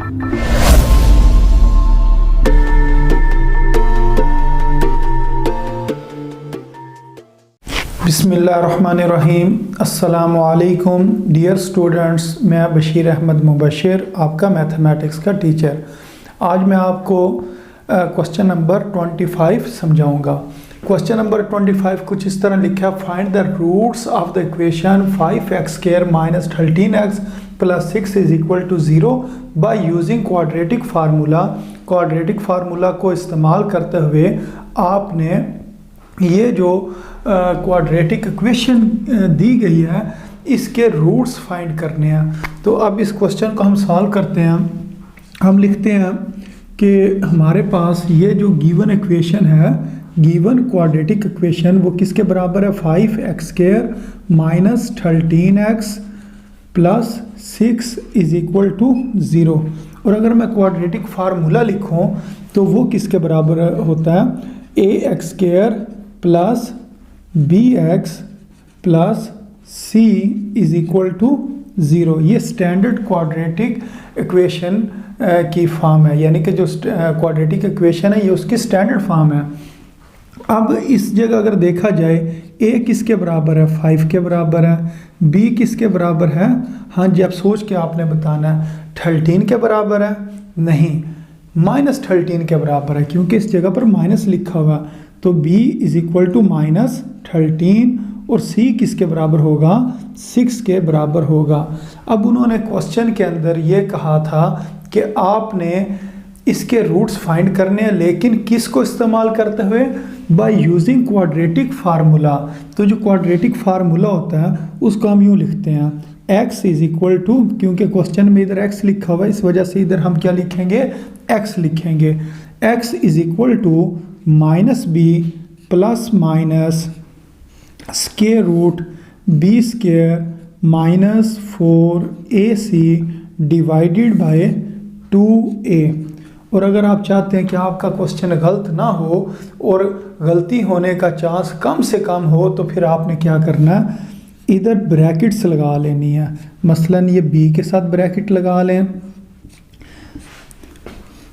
बिस्मिल्लाहिर्रहमानिर्रहीम। अस्सलामु अलैकुम डियर स्टूडेंट्स, मैं बशीर अहमद मुबशिर, आपका मैथमेटिक्स का टीचर। आज मैं आपको क्वेश्चन नंबर 25 समझाऊंगा। क्वेश्चन नंबर 25 कुछ इस तरह लिखा है, find the roots of the equation 5x² - 13x + 6 = 0 by using quadratic formula. Quadratic formula को इस्तेमाल करते हुए आपने ये जो क्वाड्रेटिक इक्वेशन दी गई है इसके रूट्स फाइंड करने हैं। तो अब इस क्वेश्चन को हम सॉल्व करते हैं। हम लिखते हैं कि हमारे पास ये जो गिवन इक्वेशन है, गिवन क्वाड्रेटिक इक्वेशन, वो किसके बराबर है? 5x² - 13x + 6 = 0। और अगर मैं क्वाड्रेटिक फार्मूला लिखूं तो वो किसके बराबर होता है? ax² + bx + c = 0। ये स्टैंडर्ड क्वाड्रेटिक इक्वेशन की फॉर्म है, यानी कि जो क्वाड्रेटिक इक्वेशन है ये उसकी स्टैंडर्ड फॉर्म है। अब इस जगह अगर देखा जाए, a किसके बराबर है? 5 के बराबर है। b किसके बराबर है? हाँ जी, अब सोच के आपने बताना है। 13 के बराबर है? नहीं, -13 के बराबर है, क्योंकि इस जगह पर माइनस लिखा हुआ। तो b = -13 और c किसके बराबर होगा? 6 के बराबर होगा। अब उन्होंने क्वेश्चन के अंदर ये कहा था कि आपने इसके रूट्स फाइंड करने हैं, लेकिन किस को इस्तेमाल करते हुए? Bye using quadratic formula. तो जो क्वाड्रेटिक फार्मूला होता है उसको हम यूँ लिखते हैं, x = क्योंकि क्वेश्चन में इधर x लिखा हुआ है, इस वजह से इधर हम क्या लिखेंगे? x लिखेंगे। x = -b ± (b² - 4ac) divided by 2a। और अगर आप चाहते हैं कि आपका क्वेश्चन गलत ना हो और गलती होने का चांस कम से कम हो, तो फिर आपने क्या करना है? इधर ब्रैकेट्स लगा लेनी है। मसलन ये b के साथ ब्रैकेट लगा लें,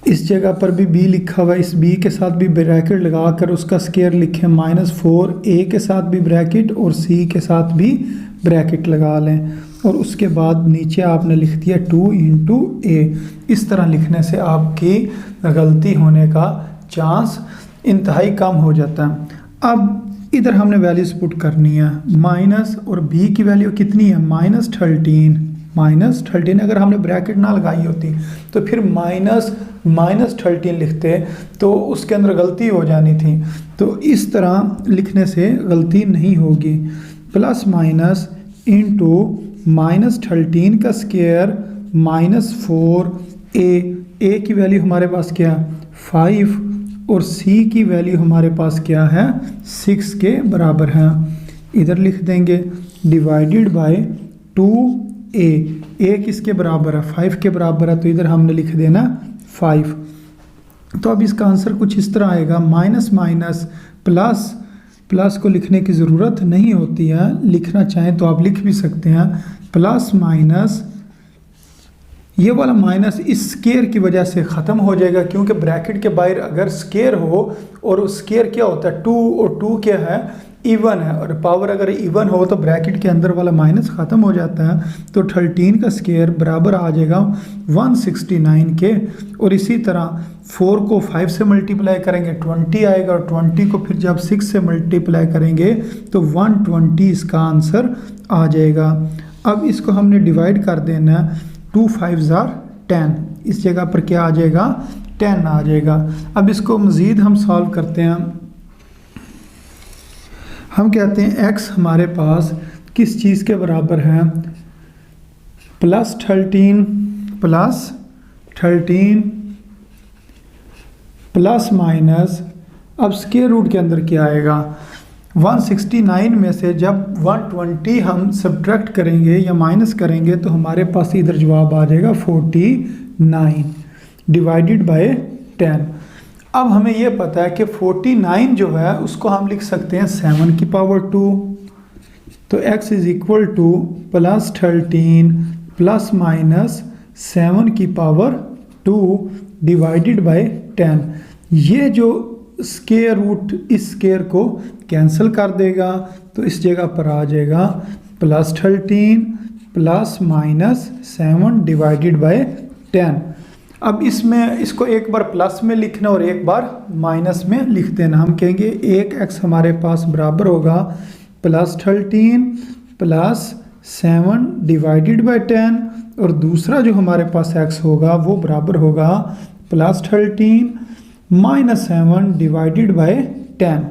इस जगह पर भी b लिखा हुआ है, इस b के साथ भी ब्रैकेट लगाकर उसका स्क्वायर लिखें -4, a के साथ भी ब्रैकेट और c के साथ भी ब्रैकेट लगा लें। और उसके बाद नीचे आपने लिख दिया 2 × a। इस तरह लिखने से आपकी गलती होने का चांस इंतहाई कम हो जाता है। अब इधर हमने वैल्यूज़ पुट करनी है। माइनस और b की वैल्यू कितनी है? -13 अगर हमने ब्रैकेट ना लगाई होती तो फिर -13 लिखते तो उसके अंदर गलती हो जानी थी। तो इस तरह लिखने से गलती नहीं होगी। प्लस माइनस इंटू -13 का स्क्वायर -4a की वैल्यू हमारे पास क्या? 5 और c की वैल्यू हमारे पास क्या है? 6 के बराबर है। इधर लिख देंगे डिवाइडेड बाय 2a। a किसके बराबर है? 5 के बराबर है, तो इधर हमने लिख देना 5। तो अब इसका आंसर कुछ इस तरह आएगा, माइनस प्लस को लिखने की ज़रूरत नहीं होती है, लिखना चाहें तो आप लिख भी सकते हैं। प्लस माइनस, ये वाला माइनस इस स्क्वायर की वजह से ख़त्म हो जाएगा, क्योंकि ब्रैकेट के बाहर अगर स्क्वायर हो और स्क्वायर क्या होता है? 2, और 2 क्या है? इवन है, और पावर अगर इवन हो तो ब्रैकेट के अंदर वाला माइनस ख़त्म हो जाता है। तो 13 का स्क्वायर बराबर आ जाएगा 169 के। और इसी तरह 4 को 5 से मल्टीप्लाई करेंगे 20 आएगा, और 20 को फिर जब 6 से मल्टीप्लाई करेंगे तो 120 इसका आंसर आ जाएगा। अब इसको हमने डिवाइड कर देना, 2 5 = 10, इस जगह पर क्या आ जाएगा? 10 आ जाएगा। अब इसको मज़ीद हम सॉल्व करते हैं। हम कहते हैं x हमारे पास किस चीज़ के बराबर है? +13 प्लस माइनस, अब स्क्वायर रूट के अंदर क्या आएगा? 169 में से जब 120 हम सब्ट्रैक्ट करेंगे या माइनस करेंगे तो हमारे पास इधर जवाब आ जाएगा 49 डिवाइडेड बाय 10। अब हमें यह पता है कि 49 जो है उसको हम लिख सकते हैं 7 की पावर 2। तो x = +13 ± 7 की पावर 2 डिवाइडेड बाय 10। ये जो स्क्वायर रूट इस स्क्वायर को कैंसिल कर देगा, तो इस जगह पर आ जाएगा +13 प्लस माइनस 7 डिवाइडेड बाय 10। अब इसमें इसको एक बार प्लस में लिखना और एक बार माइनस में लिख देना। हम कहेंगे एक x हमारे पास बराबर होगा +13 प्लस 7 डिवाइडेड बाय 10, और दूसरा जो हमारे पास x होगा वो बराबर होगा +13 माइनस 7 डिवाइडेड बाय 10।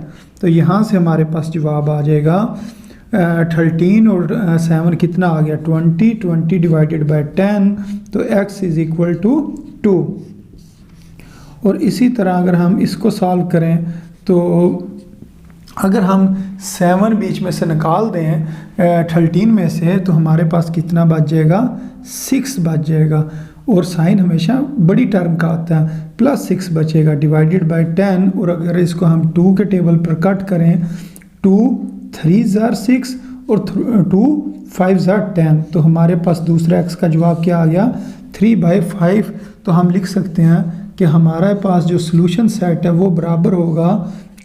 तो यहाँ से हमारे पास जवाब आ जाएगा 13 और 7 कितना आ गया 20 डिवाइडेड बाय 10, तो x इज इक्वल टू 2। और इसी तरह अगर हम इसको सॉल्व करें तो अगर हम 7 बीच में से निकाल दें 13 में से, तो हमारे पास कितना बच जाएगा 6 बच जाएगा। और साइन हमेशा बड़ी टर्म का आता है, +6 बचेगा डिवाइडेड बाय 10। और अगर इसको हम 2 के टेबल पर कट करें, 2 3 ज़ार 6 और 2 5 ज़ार 10, तो हमारे पास दूसरा x का जवाब क्या आ गया 3/5। तो हम लिख सकते हैं कि हमारे पास जो सॉल्यूशन सेट है वो बराबर होगा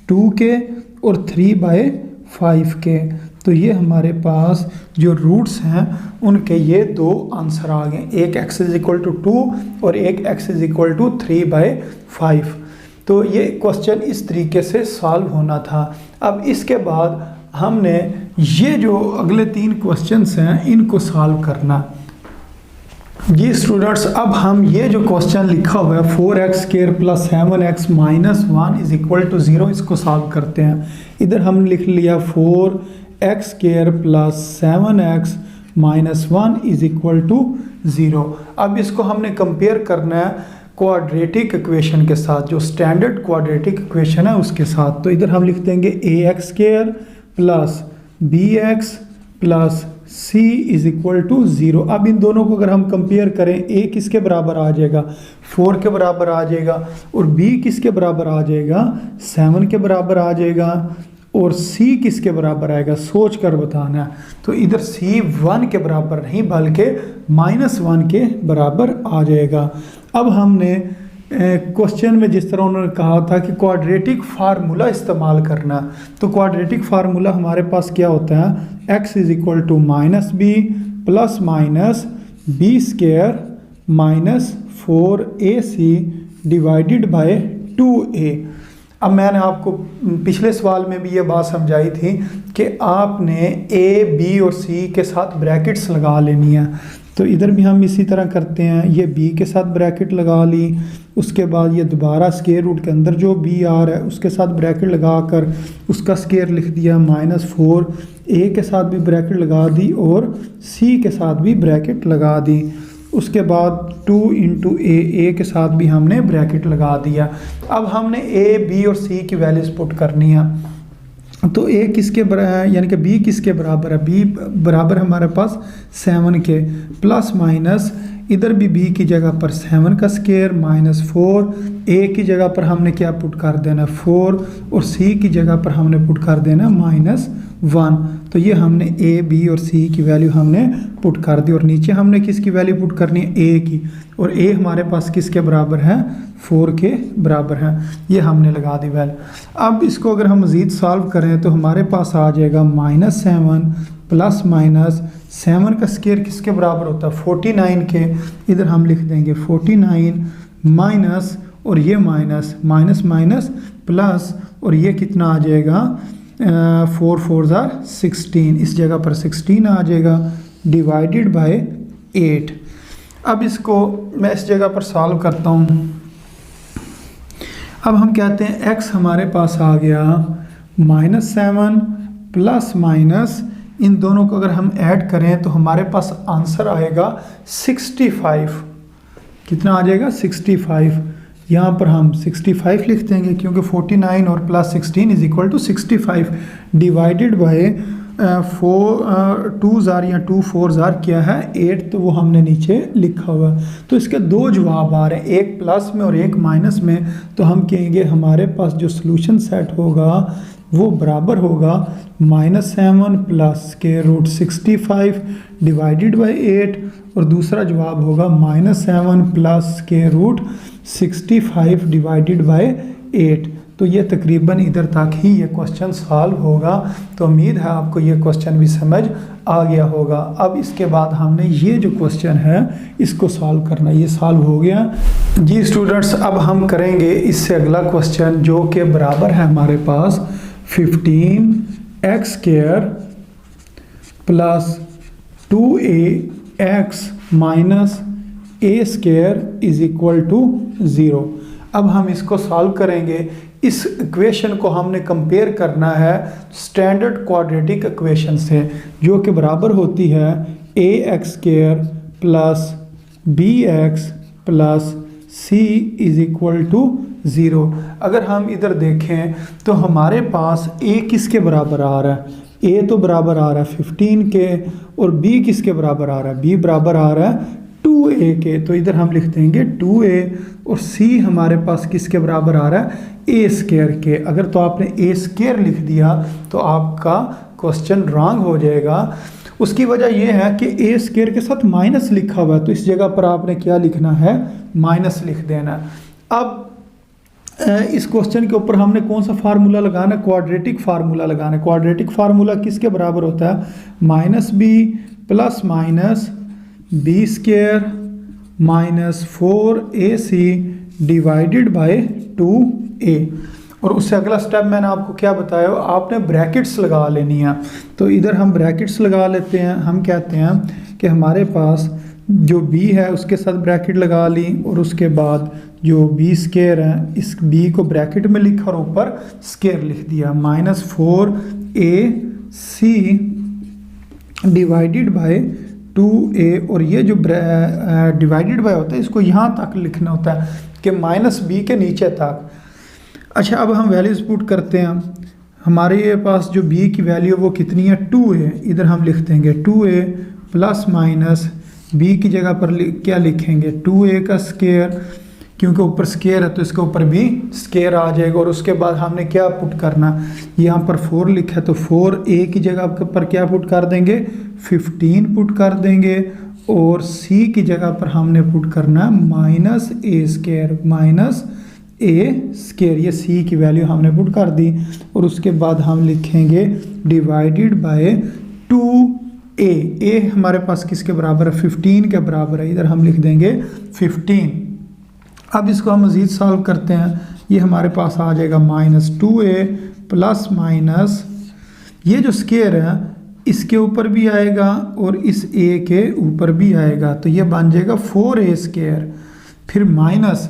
2 के और 3/5 के। तो ये हमारे पास जो रूट्स हैं उनके ये दो आंसर आ गए, एक x इज इक्वल टू 2 और एक x इज इक्वल टू 3/5। तो ये क्वेश्चन इस तरीके से सॉल्व होना था। अब इसके बाद हमने ये जो अगले 3 क्वेश्चंस हैं इनको सॉल्व करना। जी स्टूडेंट्स, अब हम ये जो क्वेश्चन लिखा हुआ है 4x² + 7x - 1 is equal to 0, इसको सॉल्व करते हैं। इधर हम लिख लिया 4x² + 7x - 1 is equal to 0। अब इसको हमने कंपेयर करना है क्वाड्रेटिक इक्वेशन के साथ, जो स्टैंडर्ड क्वाड्रेटिक इक्वेशन है उसके साथ। तो इधर हम लिख देंगे ax² + bx + c is equal to 0। अब इन दोनों को अगर हम कंपेयर करें, a किसके बराबर आ जाएगा 4 के बराबर आ जाएगा, और b किसके बराबर आ जाएगा 7 के बराबर आ जाएगा, और c किसके बराबर आएगा सोच कर बताना है। तो इधर c 1 के बराबर नहीं बल्कि -1 के बराबर आ जाएगा। अब हमने क्वेश्चन में जिस तरह उन्होंने कहा था कि क्वाड्रेटिक फार्मूला इस्तेमाल करना, तो क्वाड्रेटिक फार्मूला हमारे पास क्या होता है x is equal to -b plus minus b² minus 4ac divided by 2a। अब मैंने आपको पिछले सवाल में भी ये बात समझाई थी कि आपने a, b और c के साथ ब्रैकेट्स लगा लेनी है। तो इधर भी हम इसी तरह करते हैं, ये b के साथ ब्रैकेट लगा ली, उसके बाद ये दोबारा स्क्वायर रूट के अंदर जो b आ रहा है उसके साथ ब्रैकेट लगाकर उसका स्क्वायर लिख दिया -4, a के साथ भी ब्रैकेट लगा दी और c के साथ भी ब्रैकेट लगा दी। उसके बाद 2 × a के साथ भी हमने ब्रैकेट लगा दिया। अब हमने a, b और c की वैल्यूज पुट करनी है। तो a किसके बराबर यानी कि b किसके बराबर है, b बराबर हमारे पास 7 के, प्लस माइनस इधर भी b की जगह पर 7 का स्क्वायर -4, a की जगह पर हमने क्या पुट कर देना 4, और c की जगह पर हमने पुट कर देना -1। तो ये हमने a, b और c की वैल्यू हमने पुट कर दी, और नीचे हमने किसकी वैल्यू पुट करनी है a की, और a हमारे पास किसके बराबर है 4 के बराबर है, ये हमने लगा दी वैल्यू। अब इसको अगर हम मज़ीद सॉल्व करें तो हमारे पास आ जाएगा -7 प्लस माइनस 7 का स्क्वायर किसके बराबर होता है 49 के, इधर हम लिख देंगे 49 माइनस और ये माइनस माइनस प्लस, और ये कितना आ जाएगा 4 4 ज़ार 16, इस जगह पर 16 आ जाएगा डिवाइडेड बाय 8। अब इसको मैं इस जगह पर सॉल्व करता हूँ। अब हम कहते हैं x हमारे पास आ गया -7 प्लस माइनस, इन दोनों को अगर हम ऐड करें तो हमारे पास आंसर आएगा 65। कितना आ जाएगा 65। यहाँ पर हम 65 लिख देंगे क्योंकि 49 और plus 16 is equal to 65 divided by 2 ज़ार या 2 4 ज़ार क्या है 8, तो वो हमने नीचे लिखा हुआ। तो इसके दो जवाब आ रहे हैं, एक प्लस में और एक माइनस में। तो हम कहेंगे हमारे पास जो सॉल्यूशन सेट होगा वो बराबर होगा -7 plus square root 65 divided by 8, और दूसरा जवाब होगा -7 plus square root 65 divided by 8। तो ये तकरीबन इधर तक ही ये क्वेश्चन सॉल्व होगा। तो उम्मीद है आपको ये क्वेश्चन भी समझ आ गया होगा। अब इसके बाद हमने ये जो क्वेश्चन है इसको सॉल्व करना, ये सॉल्व हो गया जी स्टूडेंट्स। अब हम करेंगे इससे अगला क्वेश्चन जो कि बराबर है हमारे पास 15x square plus 2ax minus a square is equal to 0। अब हम इसको सॉल्व करेंगे। इस इक्वेशन को हमने कंपेयर करना है स्टैंडर्ड क्वाड्रेटिक इक्वेशन से, जो कि बराबर होती है ax square plus bx plus c is equal to 0। अगर हम इधर देखें तो हमारे पास a किसके बराबर आ रहा है, a तो बराबर आ रहा है 15 के, और b किसके बराबर आ रहा है, b बराबर आ रहा है 2a के। तो इधर हम लिख देंगे 2a, और c हमारे पास किसके बराबर आ रहा है, a स्क्वायर के। अगर तो आपने a स्क्वायर लिख दिया तो आपका क्वेश्चन रॉन्ग हो जाएगा। उसकी वजह यह है कि a स्क्वायर के साथ माइनस लिखा हुआ है, तो इस जगह पर आपने क्या लिखना है, माइनस लिख देना। अब इस क्वेश्चन के ऊपर हमने कौन सा फार्मूला लगाना है, क्वाड्रेटिक फार्मूला लगाना है। क्वाड्रेटिक फार्मूला किसके बराबर होता है, -b plus minus b square minus 4ac divided by 2a। और उससे अगला स्टेप मैंने आपको क्या बताया, आपने ब्रैकेट्स लगा लेनी है। तो इधर हम ब्रैकेट्स लगा लेते हैं। हम कहते हैं कि हमारे पास जो b है उसके साथ ब्रैकेट लगा ली, और उसके बाद जो b स्क्वायर है इस b को ब्रैकेट में लिखा और ऊपर स्क्वायर लिख दिया, -4ac डिवाइडेड बाय 2a। और ये जो डिवाइडेड बाय होता है इसको यहाँ तक लिखना होता है कि -b के नीचे तक। अच्छा, अब हम वैल्यूज पुट करते हैं। हमारे पास जो b की वैल्यू वो कितनी है, 2a। इधर हम लिख देंगे 2a प्लस माइनस b की जगह पर क्या लिखेंगे, 2a का स्क्वायर, क्योंकि ऊपर स्क्वायर है तो इसके ऊपर भी स्क्वायर आ जाएगा। और उसके बाद हमने क्या पुट करना, यहाँ पर 4 लिखा है तो 4a की जगह पर क्या पुट कर देंगे, 15 पुट कर देंगे, और c की जगह पर हमने पुट करना -a square minus a square. ये c की वैल्यू हमने पुट कर दी, और उसके बाद हम लिखेंगे डिवाइडेड बाय 2a। a हमारे पास किसके बराबर है, 15 के बराबर है। इधर हम लिख देंगे 15। अब इसको हम मज़ीद सॉल्व करते हैं। ये हमारे पास आ जाएगा -2a प्लस माइनस, ये जो स्क्वायर है इसके ऊपर भी आएगा और इस a के ऊपर भी आएगा, तो ये बन जाएगा 4a स्क्वायर। फिर माइनस,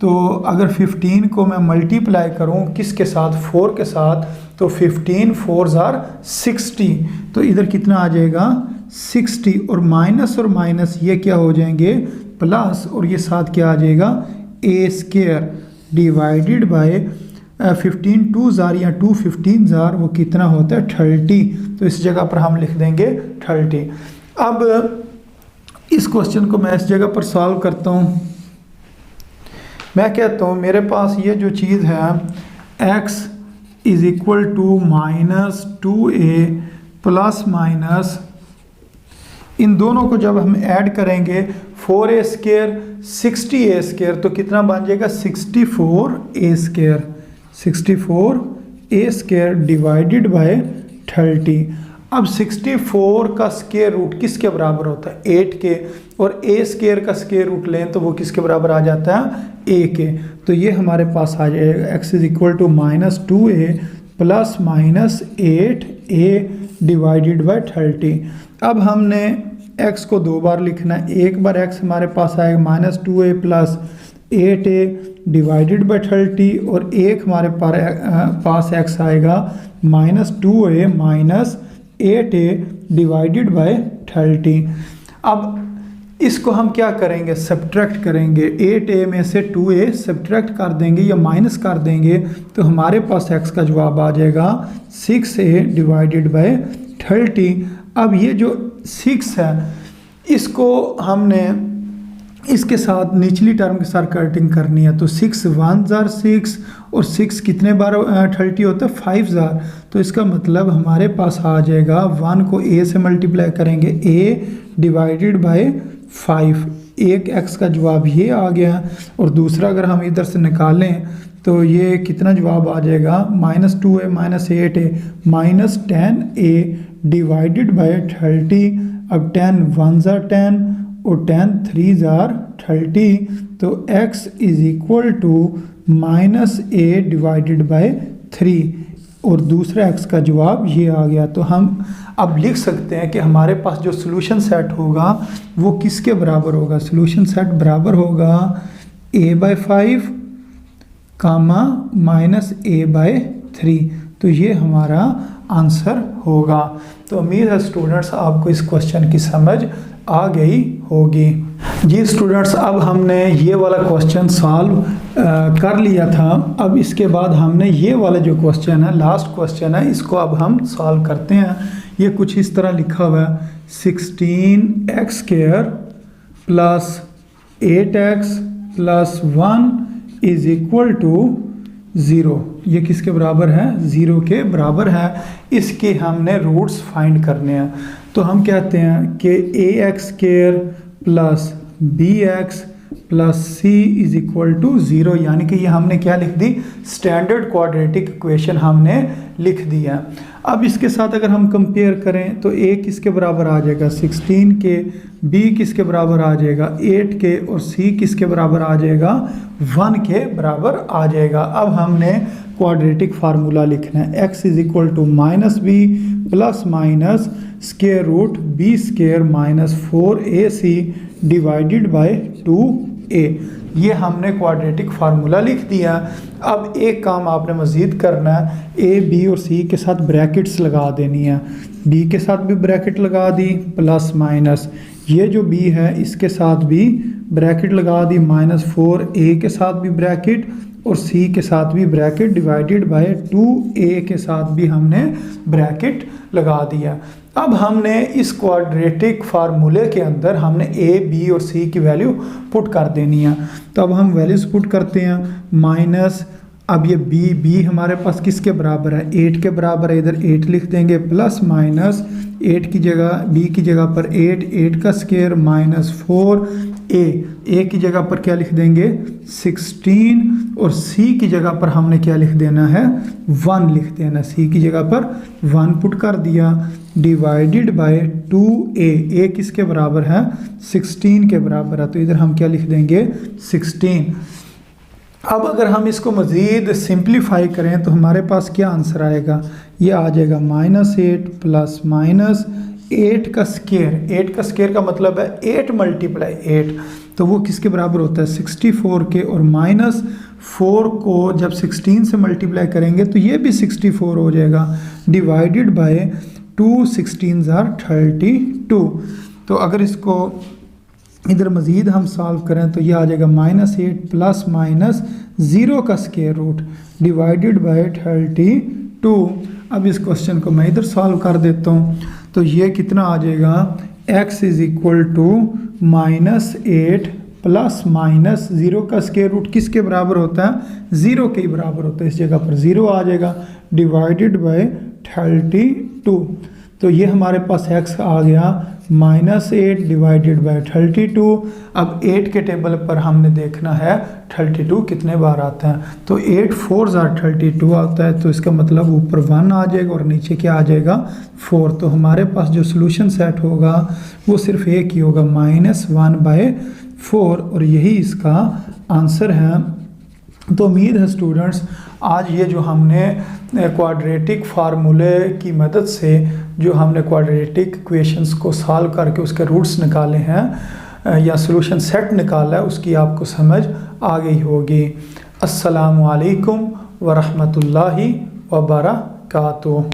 तो अगर 15 को मैं मल्टीप्लाई करूं किसके साथ, 4 के साथ, तो 15 4s are 60, तो इधर कितना आ जाएगा 60, और माइनस ये क्या हो जाएंगे प्लस, और ये साथ क्या आ जाएगा a square divided by 15 2s are या 2 15s are, वो कितना होता है 30, तो इस जगह पर हम लिख देंगे 30। अब इस क्वेश्चन को मैं इस जगह पर सॉल्व करता हूँ। मैं कहता हूँ मेरे पास ये जो चीज़ है x is equal to -2a plus minus, इन दोनों को जब हम ऐड करेंगे 4a स्क्वायर 60a स्क्वायर, तो कितना बन जाएगा 64a square, 64a square divided by 30। अब 64 का स्क्वायर रूट किसके बराबर होता है, 8 के, और a स्क्वायर का स्क्वायर रूट लें तो वो किसके बराबर आ जाता है, a के। तो ये हमारे पास आ जाएगा x is equal to -2a plus minus 8a divided by 30। अब हमने x को 2 बार लिखना है। एक बार x हमारे पास आएगा -2a plus 8a divided by 30, और एक हमारे पास x आएगा -2a minus 8a divided by 30। अब इसको हम क्या करेंगे, सब्ट्रैक्ट करेंगे। 8a में से 2a सब्ट्रैक्ट कर देंगे या माइनस कर देंगे, तो हमारे पास x का जवाब आ जाएगा 6a डिवाइडेड बाय 30। अब ये जो 6 है इसको हमने इसके साथ निचली टर्म के साथ कटिंग करनी है, तो 6 1 जार 6 और 6 कितने बार 30 होता है 5 जार। तो इसका मतलब हमारे पास आ जाएगा 1 को a से मल्टीप्लाई करेंगे a डिवाइडेड बाय 5। एक x का जवाब ये आ गया। और दूसरा अगर हम इधर से निकालें तो ये कितना जवाब आ जाएगा -2a -8a -10a divided by 30। अब 10 1 जार 10 और 10 3 जार 30, तो x is equal to -a divided by 3 और दूसरा x का जवाब ये आ गया। तो हम अब लिख सकते हैं कि हमारे पास जो सोल्यूशन सेट होगा वो किसके बराबर होगा। सोल्यूशन सेट बराबर होगा a/5 कामा -a/3। तो ये हमारा आंसर होगा। तो उम्मीद है स्टूडेंट्स आपको इस क्वेश्चन की समझ आ गई होगी। जी स्टूडेंट्स, अब हमने ये वाला क्वेश्चन सॉल्व कर लिया था। अब इसके बाद हमने ये वाला जो क्वेश्चन है, लास्ट क्वेश्चन है, इसको अब हम सॉल्व करते हैं। ये कुछ इस तरह लिखा हुआ है 16x² plus 8x plus 1 is equal to 0। ये किसके बराबर है? 0 के बराबर है। इसके हमने रूट्स फाइंड करने हैं। तो हम कहते हैं कि ax² plus bx plus c is equal to 0, यानी कि ये हमने क्या लिख दी? स्टैंडर्ड क्वाड्रेटिक इक्वेशन हमने लिख दी है। अब इसके साथ अगर हम कंपेयर करें तो a किसके बराबर आ जाएगा 16 के, b किसके बराबर आ जाएगा 8 के और c किसके बराबर आ जाएगा 1 के बराबर आ जाएगा। अब हमने क्वाड्रेटिक फार्मूला लिखना है x is equal to -b plus minus square root b² minus 4ac divided by 2a। ये हमने क्वाड्रेटिक फार्मूला लिख दिया। अब एक काम आपने मज़ीद करना है, a b और c के साथ ब्रैकेट्स लगा देनी है। b के साथ भी ब्रैकेट लगा दी प्लस माइनस, ये जो b है इसके साथ भी ब्रैकेट लगा दी, -4a के साथ भी ब्रैकेट और c के साथ भी ब्रैकेट डिवाइडेड बाय 2a के साथ भी हमने ब्रैकेट लगा दिया। अब हमने इस क्वाड्रेटिक फार्मूले के अंदर हमने a, b और c की वैल्यू पुट कर देनी है। तो अब हम वैल्यूज पुट करते हैं माइनस, अब ये b हमारे पास किसके बराबर है 8 के बराबर है, इधर 8 लिख देंगे प्लस माइनस 8 की जगह b की जगह पर 8 का स्क्वायर माइनस 4a की जगह पर क्या लिख देंगे 16 और c की जगह पर हमने क्या लिख देना है 1 लिख देना, c की जगह पर 1 पुट कर दिया डिवाइडेड बाय 2a किसके बराबर है 16 के बराबर है, तो इधर हम क्या लिख देंगे 16। अब अगर हम इसको मज़ीद सिंप्लीफाई करें तो हमारे पास क्या आंसर आएगा, ये आ जाएगा -8 प्लस माइनस 8 का स्क्वायर का मतलब है 8 मल्टीप्लाई 8, तो वो किसके बराबर होता है 64 के, और -4 को जब 16 से मल्टीप्लाई करेंगे तो ये भी 64 हो जाएगा डिवाइडेड बाय 2 16 आर 32। तो अगर इसको इधर मज़ीद हम सॉल्व करें तो ये आ जाएगा -8 प्लस माइनस 0 का स्क्वायर रूट डिवाइडेड बाय 32। अब इस क्वेश्चन को मैं इधर सॉल्व कर देता हूँ, तो ये कितना आ जाएगा x is equal to -8 plus minus 0 का स्क्वायर रूट किसके बराबर होता है 0 के ही बराबर होता है, इस जगह पर 0 आ जाएगा डिवाइडेड बाय 32। तो ये हमारे पास x आ गया -8 डिवाइडेड बाय 32। अब 8 के टेबल पर हमने देखना है 32 कितने बार आता है, तो 8 4 32 आता है, तो इसका मतलब ऊपर 1 आ जाएगा और नीचे क्या आ जाएगा 4। तो हमारे पास जो सोल्यूशन सेट होगा वो सिर्फ एक ही होगा -1/4 और यही इसका आंसर है। तो उम्मीद है स्टूडेंट्स आज ये जो हमने क्वाड्रेटिक फार्मूले की मदद से जो हमने क्वाड्रेटिक इक्वेशंस को सॉल्व करके उसके रूट्स निकाले हैं या सॉल्यूशन सेट निकाला है उसकी आपको समझ आ गई होगी। अस्सलामु अलैकुम व रहमतुल्लाहि व बरकातुहू।